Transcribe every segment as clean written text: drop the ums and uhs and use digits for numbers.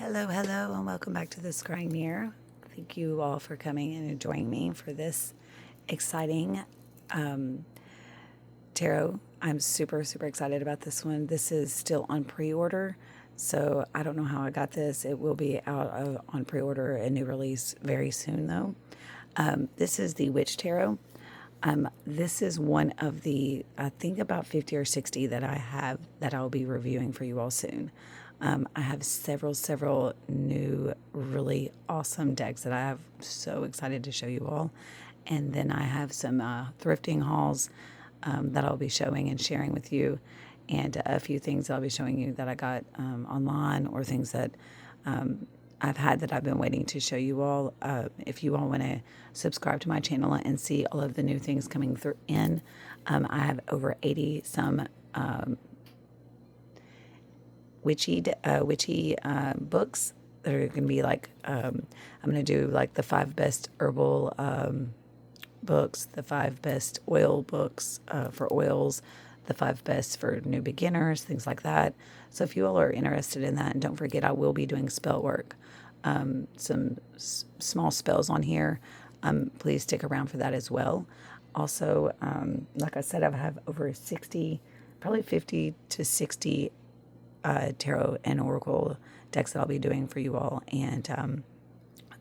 Hello, hello, and welcome back to the Scrying Mirror. Thank you all for coming and joining me for this exciting tarot. I'm super, super excited about this one. This is still on pre-order, so I don't know how I got this. It will be out on pre-order and new release very soon, though. This is the Witch Tarot. This is one of the, I think about 50 or 60 that I have that I'll be reviewing for you all soon. I have several new, really awesome decks that I have so excited to show you all. And then I have some thrifting hauls that I'll be showing and sharing with you. And a few things I'll be showing you that I got online, or things that I've had that I've been waiting to show you all. If you all want to subscribe to my channel and see all of the new things coming through I have over 80 some witchy books that are going to be like, I'm going to do like the 5 best herbal books, the 5 best oil books for oils, the 5 best for new beginners, things like that. So if you all are interested in that, and don't forget, I will be doing spell work, some small spells on here. Please stick around for that as well. Also, like I said, I have over 60, probably 50 to 60 tarot and oracle decks that I'll be doing for you all, and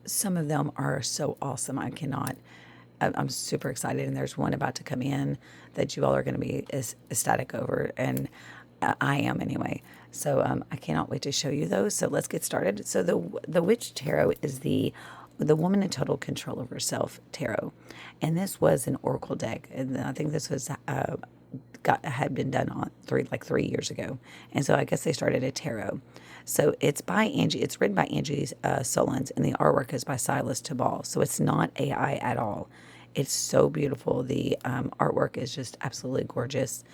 some of them are so awesome. I'm super excited, and there's one about to come in that you all are going to be ecstatic over, and I am anyway. So I cannot wait to show you those. So let's get started. So the Witch Tarot is the woman in total control of herself tarot, and this was an oracle deck, and I think this was had been done on 3 years ago, and so I guess they started a tarot. So it's by Angie. It's written by Angie Sullins, and the artwork is by Silas Tabal. So it's not AI at all. It's so beautiful. The artwork is just absolutely gorgeous.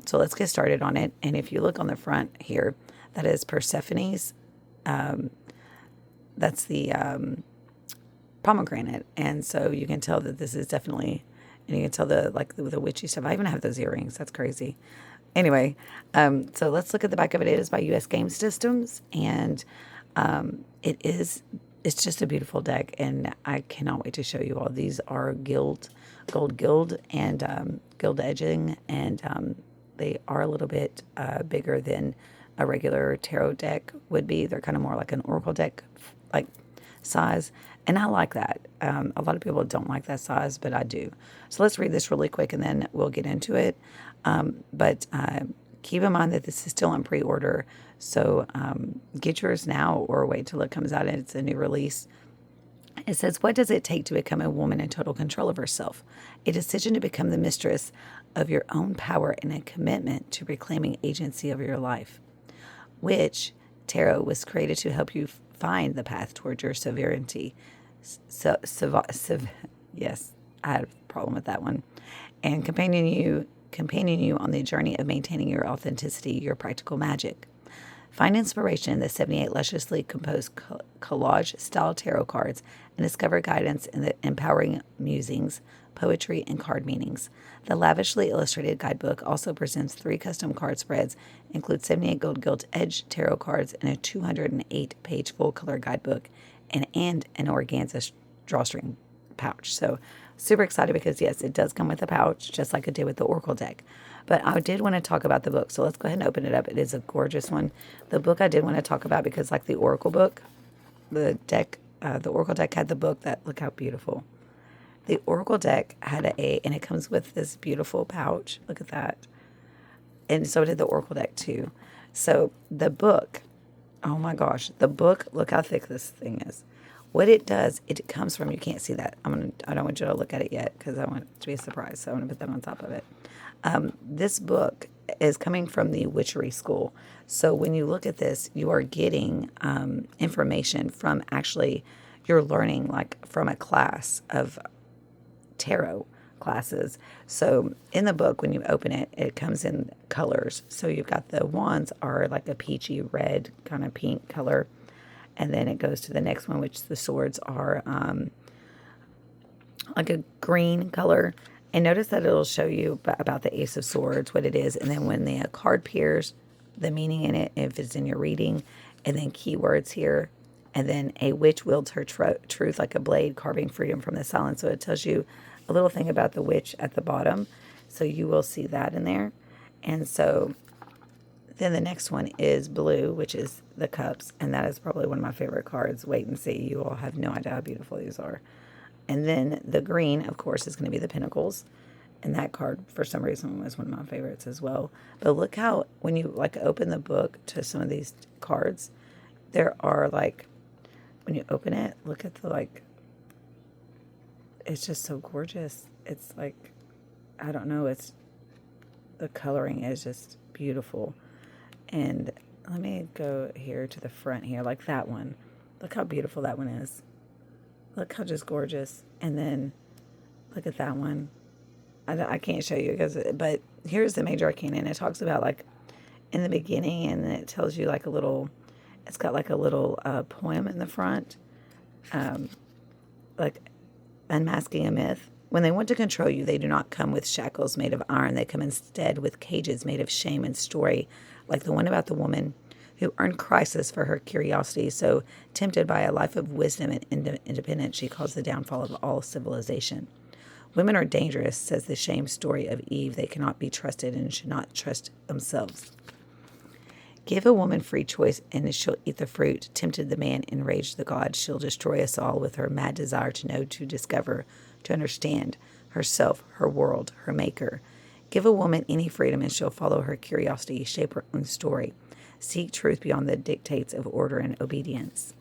So let's get started on it. And if you look on the front here, that is Persephone's. That's the pomegranate, and so you can tell that this is definitely. And you can tell the witchy stuff. I even have those earrings. That's crazy. Anyway, so let's look at the back of it. It is by U.S. Game Systems, and it's just a beautiful deck, and I cannot wait to show you all. These are gold gild, and gild edging, and they are a little bit bigger than a regular tarot deck would be. They're kind of more like an oracle deck, like size, and I like that. A lot of people don't like that size, but I do. So let's read this really quick, and then we'll get into it. But keep in mind that this is still on pre-order, so get yours now or wait till it comes out and it's a new release. It says, what does it take to become a woman in total control of herself? A decision to become the mistress of your own power and a commitment to reclaiming agency of your life. Witch Tarot was created to help you find the path towards your sovereignty. Yes, I had a problem with that one. And companion you on the journey of maintaining your authenticity, your practical magic. Find inspiration in the 78 lusciously composed collage-style tarot cards and discover guidance in the empowering musings, poetry, and card meanings. The lavishly illustrated guidebook also presents 3 custom card spreads, include 78 gold gilt edge tarot cards, and a 208-page full-color guidebook, and an organza drawstring pouch. So super excited because, yes, it does come with a pouch, just like it did with the oracle deck. But I did want to talk about the book, so let's go ahead and open it up. It is a gorgeous one. The book I did want to talk about because, like the oracle book, the oracle deck had the book that, look how beautiful. The oracle deck had and it comes with this beautiful pouch. Look at that. And so did the oracle deck too. So the book, oh my gosh, the book, look how thick this thing is. What it does, it comes from, you can't see that. I don't want you to look at it yet because I want it to be a surprise. So I'm going to put that on top of it. This book is coming from the witchery school. So when you look at this, you are getting information from, actually, you're learning like from a class of tarot classes. So in the book, when you open it, it comes in colors. So you've got the wands are like a peachy red kind of pink color. And then it goes to the next one, which the swords are like a green color. And notice that it'll show you about the Ace of Swords, what it is. And then when the card appears, the meaning in it, if it's in your reading, and then keywords here, and then a witch wields her truth like a blade, carving freedom from the silence. So it tells you a little thing about the witch at the bottom. So you will see that in there. And so then the next one is blue, which is the cups. And that is probably one of my favorite cards. Wait and see. You all have no idea how beautiful these are. And then the green, of course, is going to be the pentacles. And that card, for some reason, was one of my favorites as well. But look how, when you like open the book to some of these cards, there are like, when you open it, look at the like, it's just so gorgeous. It's like, I don't know, it's, the coloring is just beautiful. And let me go here to the front here, like that one. Look how beautiful that one is. Look how just gorgeous. And then look at that one. I can't show you, but here's the major arcana, and it talks about like in the beginning, and then it tells you like a little, it's got like a little poem in the front, like unmasking a myth. When they want to control you, they do not come with shackles made of iron. They come instead with cages made of shame and story, like the one about the woman who earned crisis for her curiosity. So tempted by a life of wisdom and independence, she caused the downfall of all civilization. Women are dangerous, says the shame story of Eve. They cannot be trusted and should not trust themselves. Give a woman free choice and she'll eat the fruit, tempted the man, enraged the god. She'll destroy us all with her mad desire to know, to discover, to understand herself, her world, her maker. Give a woman any freedom and she'll follow her curiosity, shape her own story. Seek truth beyond the dictates of order and obedience.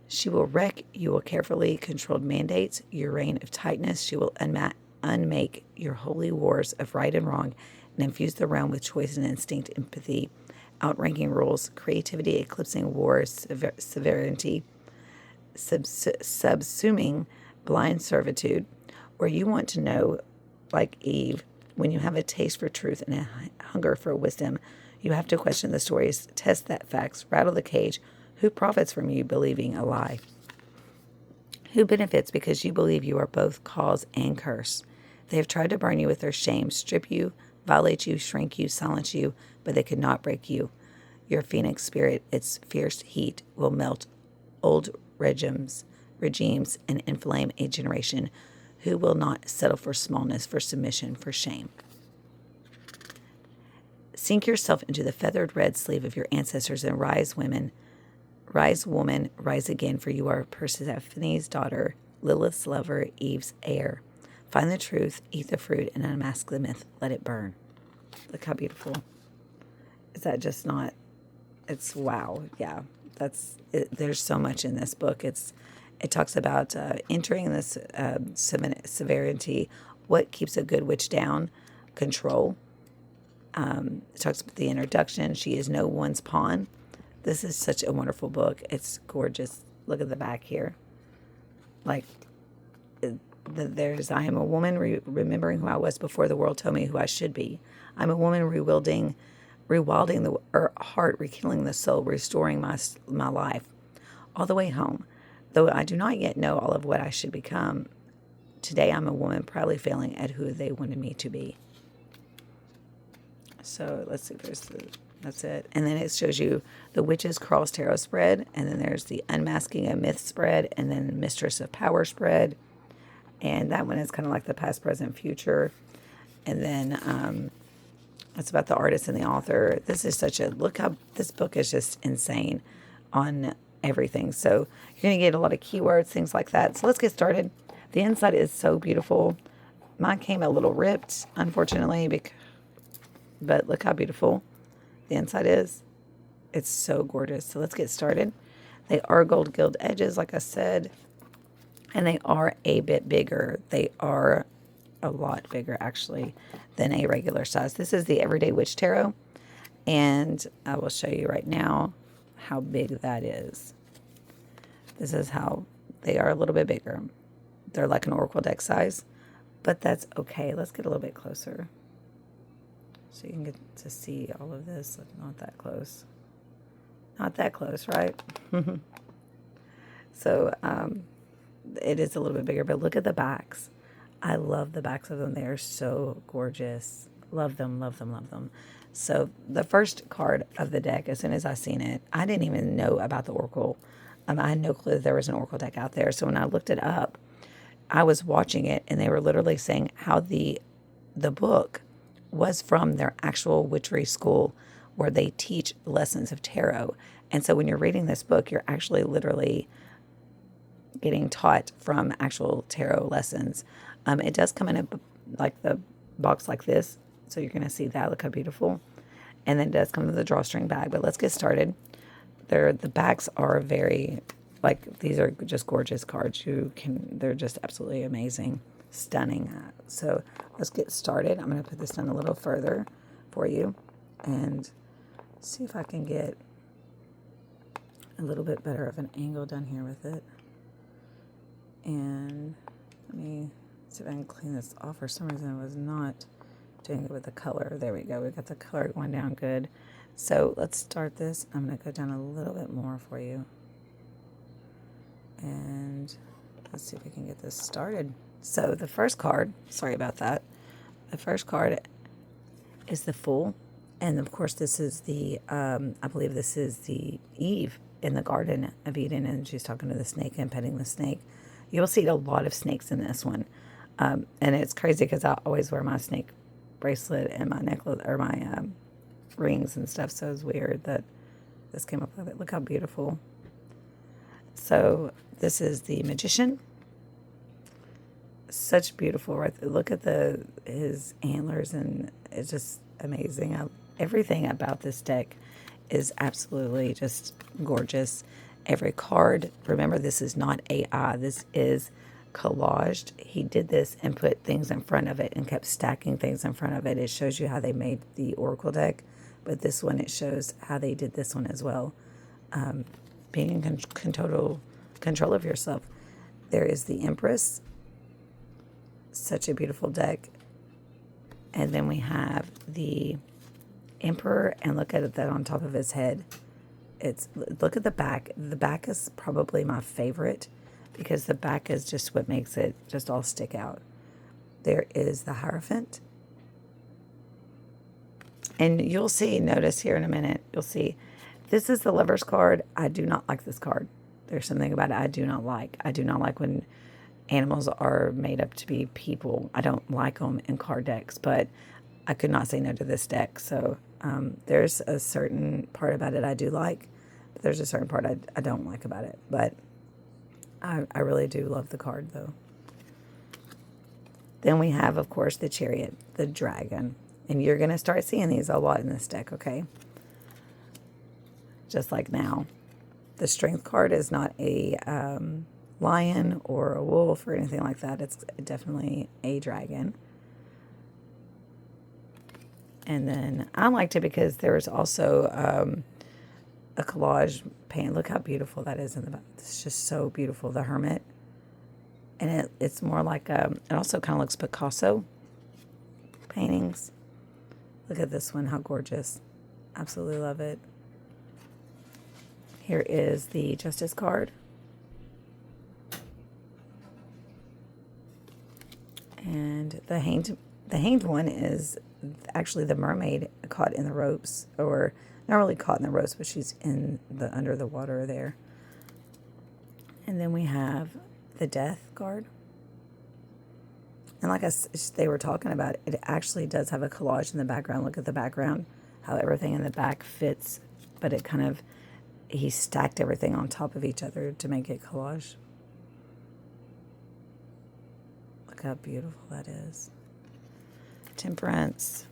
She will wreck your carefully controlled mandates, your reign of tightness. She will unmake your holy wars of right and wrong and infuse the realm with choice and instinct, empathy, outranking rules, creativity, eclipsing war, severity, subsuming blind servitude. Where you want to know, like Eve, when you have a taste for truth and a hunger for wisdom, you have to question the stories, test that facts, rattle the cage. Who profits from you believing a lie? Who benefits because you believe you are both cause and curse? They have tried to burn you with their shame, strip you, violate you, shrink you, silence you, but they could not break you. Your phoenix spirit, its fierce heat, will melt old regimes, and inflame a generation who will not settle for smallness, for submission, for shame. Sink yourself into the feathered red sleeve of your ancestors and rise, woman, rise again, for you are Persephone's daughter, Lilith's lover, Eve's heir. Find the truth, eat the fruit, and unmask the myth. Let it burn. Look how beautiful. Is that just not, it's wow. Yeah, that's it. There's so much in this book. It talks about entering this severity, what keeps a good witch down, control. It talks about the introduction. She is no one's pawn. This is such a wonderful book. It's gorgeous. Look at the back here. Like, there's, I am a woman remembering who I was before the world told me who I should be. I'm a woman rewilding the heart, rekindling the soul, restoring my life. All the way home. Though I do not yet know all of what I should become, today I'm a woman proudly failing at who they wanted me to be. So let's see, that's it. And then it shows you the Witch's Cross Tarot spread, and then there's the Unmasking a Myth spread, and then Mistress of Power spread. And that one is kind of like the past, present, future. And then it's about the artist and the author. This is look how this book is just insane on everything. So you're going to get a lot of keywords, things like that. So let's get started. The inside is so beautiful. Mine came a little ripped, unfortunately, but look how beautiful the inside is. It's so gorgeous. So let's get started. They are gold gilt edges, like I said, and they are a bit bigger. They are a lot bigger, actually, than a regular size. This is the Everyday Witch Tarot, and I will show you right now how big that is. This is how they are, a little bit bigger. They're like an Oracle deck size, but that's okay. Let's get a little bit closer so you can get to see all of this. Not that close. Not that close, right? So it is a little bit bigger, but look at the backs. I love the backs of them. They are so gorgeous. Love them, love them, love them. So the first card of the deck, as soon as I seen it, I didn't even know about the Oracle. I had no clue that there was an Oracle deck out there. So when I looked it up, I was watching it, and they were literally saying how the book was from their actual witchery school where they teach lessons of tarot. And so when you're reading this book, you're actually literally getting taught from actual tarot lessons. It does come in a like the box like this, so you're going to see that. Look how beautiful. And then it does come with a drawstring bag. But let's get started. The backs are very, like, these are just gorgeous cards. They're just absolutely amazing, stunning. So let's get started. I'm going to put this down a little further for you and see if I can get a little bit better of an angle down here with it. And let me see if I can clean this off. For some reason, I was not doing it with the color. There we go. We got the color going down good. So let's start this. I'm going to go down a little bit more for you. And let's see if we can get this started. So the first card, sorry about that. The first card is the Fool. And of course, this is I believe this is the Eve in the Garden of Eden. And she's talking to the snake and petting the snake. You'll see a lot of snakes in this one. And it's crazy because I always wear my snake bracelet and my necklace, or my rings and stuff. So it's weird that this came up with it. Look how beautiful. So this is the Magician. Such beautiful, right? Look at his antlers, and it's just amazing. Everything about this deck is absolutely just gorgeous. Every card, remember, this is not AI. This is collaged. He did this and put things in front of it and kept stacking things in front of it. It shows you how they made the Oracle deck, but this one, it shows how they did this one as well. Being in total control of yourself. There is the Empress. Such a beautiful deck. And then we have the Emperor, and look at that on top of his head. Look at the back. The back is probably my favorite because the back is just what makes it just all stick out. There is the Hierophant. And you'll see, notice here in a minute, you'll see, this is the Lover's card. I do not like this card. There's something about it I do not like. I do not like when animals are made up to be people. I don't like them in card decks, but I could not say no to this deck. So there's a certain part about it I do like, but there's a certain part I don't like about it. But I really do love the card, though. Then we have, of course, the Chariot, the Dragon. And you're going to start seeing these a lot in this deck, okay? Just like now. The Strength card is not a lion or a wolf or anything like that. It's definitely a dragon. And then I liked it because there was also a collage paint. Look how beautiful that is in the back. It's just so beautiful. The Hermit. And it's more like, it also kind of looks Picasso paintings. Look at this one. How gorgeous. Absolutely love it. Here is the Justice card. And the hanged one is actually the mermaid caught in the ropes, or not really caught in the ropes, but she's under the water there. And then we have the Death card. And like they were talking about, it actually does have a collage in the background. Look at the background, how everything in the back fits, but it kind of, he stacked everything on top of each other to make it collage. Look how beautiful that is. Temperance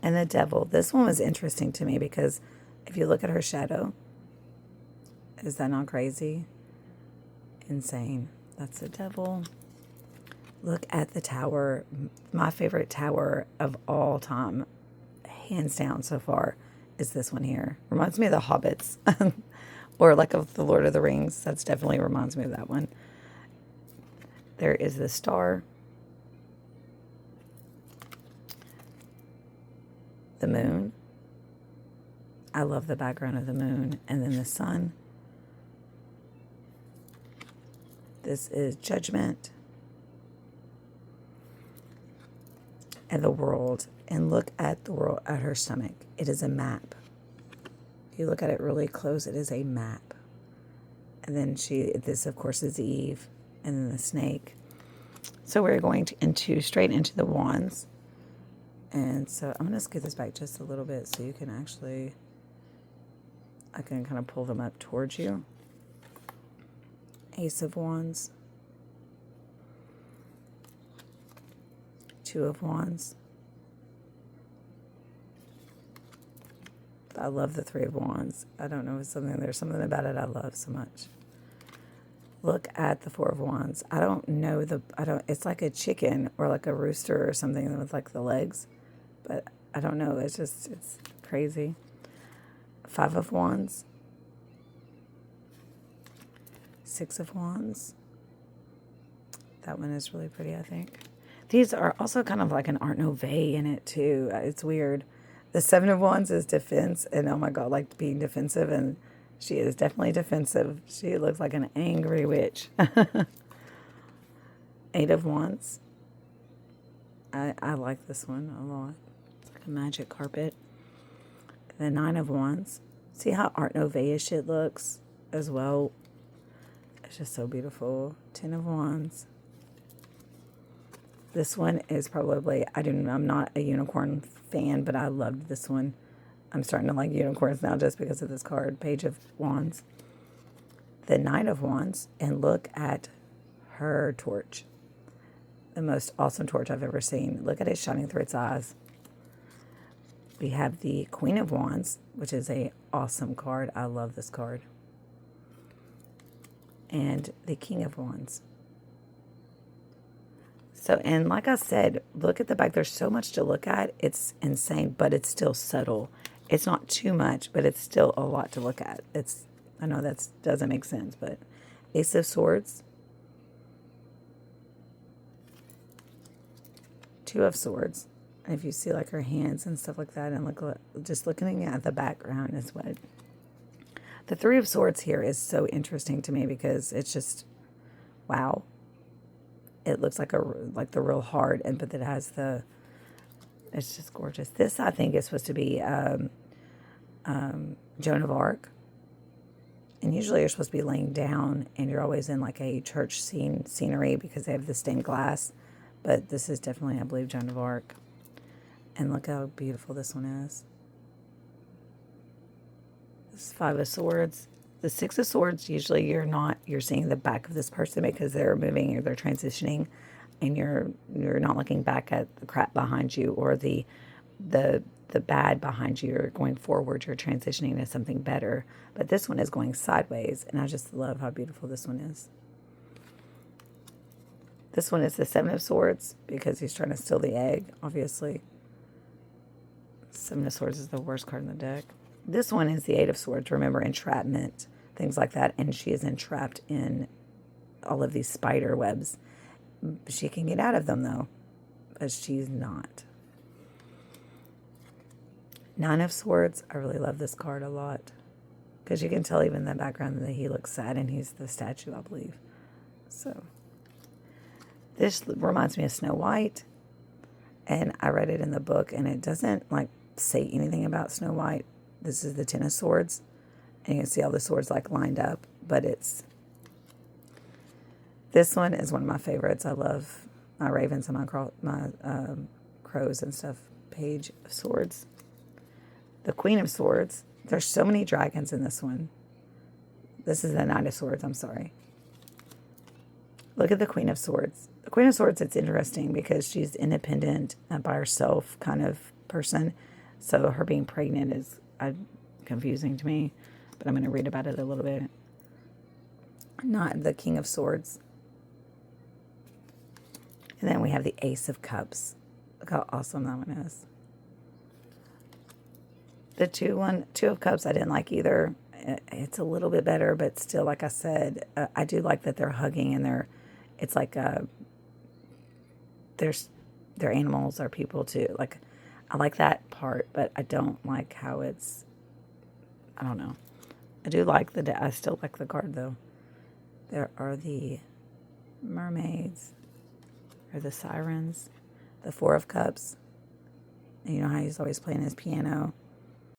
and the Devil. This one was interesting to me because if you look at her shadow, is that not crazy? Insane. That's the Devil. Look at the tower. My favorite tower of all time, hands down so far, is this one here. Reminds me of the Hobbits. Or like of the Lord of the Rings. That's definitely reminds me of that one. There is the Star. The Moon. I love the background of the moon. And then the Sun. This is Judgment. And the World. And look at the world, at her stomach. It is a map. If you look at it really close, it is a map. And then this of course is Eve, and then the snake. So we're going straight into the wands. And so I'm going to scoot this back just a little bit so you can I can kind of pull them up towards you. Ace of Wands. Two of Wands. I love the Three of Wands. I don't know, there's something about it I love so much. Look at the Four of Wands. I don't know it's like a chicken or like a rooster or something with like the legs, but I don't know. It's crazy. Five of Wands. Six of Wands. That one is really pretty, I think. These are also kind of like an Art Nouveau in it too. It's weird. The Seven of Wands is defense, and oh my God, like being defensive, and she is definitely defensive. She looks like an angry witch. Eight of Wands. I like this one a lot. It's like a magic carpet. The Nine of Wands. See how Art Nouveau-ish it looks as well. It's just so beautiful. Ten of Wands. This one is probably, I'm not a unicorn fan, but I loved this one. I'm starting to like unicorns now just because of this card. Page of Wands. The Knight of Wands. And look at her torch. The most awesome torch I've ever seen. Look at it shining through its eyes. We have the Queen of Wands, which is an awesome card. I love this card. And the King of Wands. So, and like I said, look at the back. There's so much to look at. It's insane, but it's still subtle. It's not too much, but it's still a lot to look at. I know that doesn't make sense, but Ace of Swords. Two of Swords. And if you see like her hands and stuff like that, and just looking at the background is what. The Three of Swords here is so interesting to me because it's just, wow. It looks like the real heart, but it has it's just gorgeous. This, I think, is supposed to be Joan of Arc. And usually you're supposed to be laying down, and you're always in like a church scenery because they have the stained glass. But this is definitely, I believe, Joan of Arc. And look how beautiful this one is. This is Five of Swords. The Six of Swords, usually you're seeing the back of this person because they're moving or they're transitioning, and you're not looking back at the crap behind you or the bad behind you. You're going forward, you're transitioning to something better. But this one is going sideways, and I just love how beautiful this one is. This one is the Seven of Swords because he's trying to steal the egg, obviously. Seven of Swords is the worst card in the deck. This one is the Eight of Swords. Remember, entrapment, things like that. And she is entrapped in all of these spider webs. She can get out of them, though. But she's not. Nine of Swords. I really love this card a lot. Because you can tell even in the background that he looks sad. And he's the statue, I believe. So, this reminds me of Snow White. And I read it in the book. And it doesn't, like, say anything about Snow White. This is the Ten of Swords, and you can see all the swords like lined up, but this one is one of my favorites. I love my ravens and my crows and stuff. Page of Swords. The Queen of Swords. There's so many dragons in this one. This is the Knight of Swords, I'm sorry. Look at the Queen of Swords. The Queen of Swords, it's interesting because she's independent, by herself kind of person. So her being pregnant is confusing to me, but I'm going to read about it a little bit. Not the King of Swords. And then we have the Ace of Cups. Look how awesome that one is. The two of Cups I didn't like either. It's a little bit better, but still, like I said, I do like that they're hugging and it's like their animals are people too. Like, I like that part, but I don't like how I don't know. I still like the card, though. There are the mermaids, or the sirens, the Four of Cups, And you know how he's always playing his piano.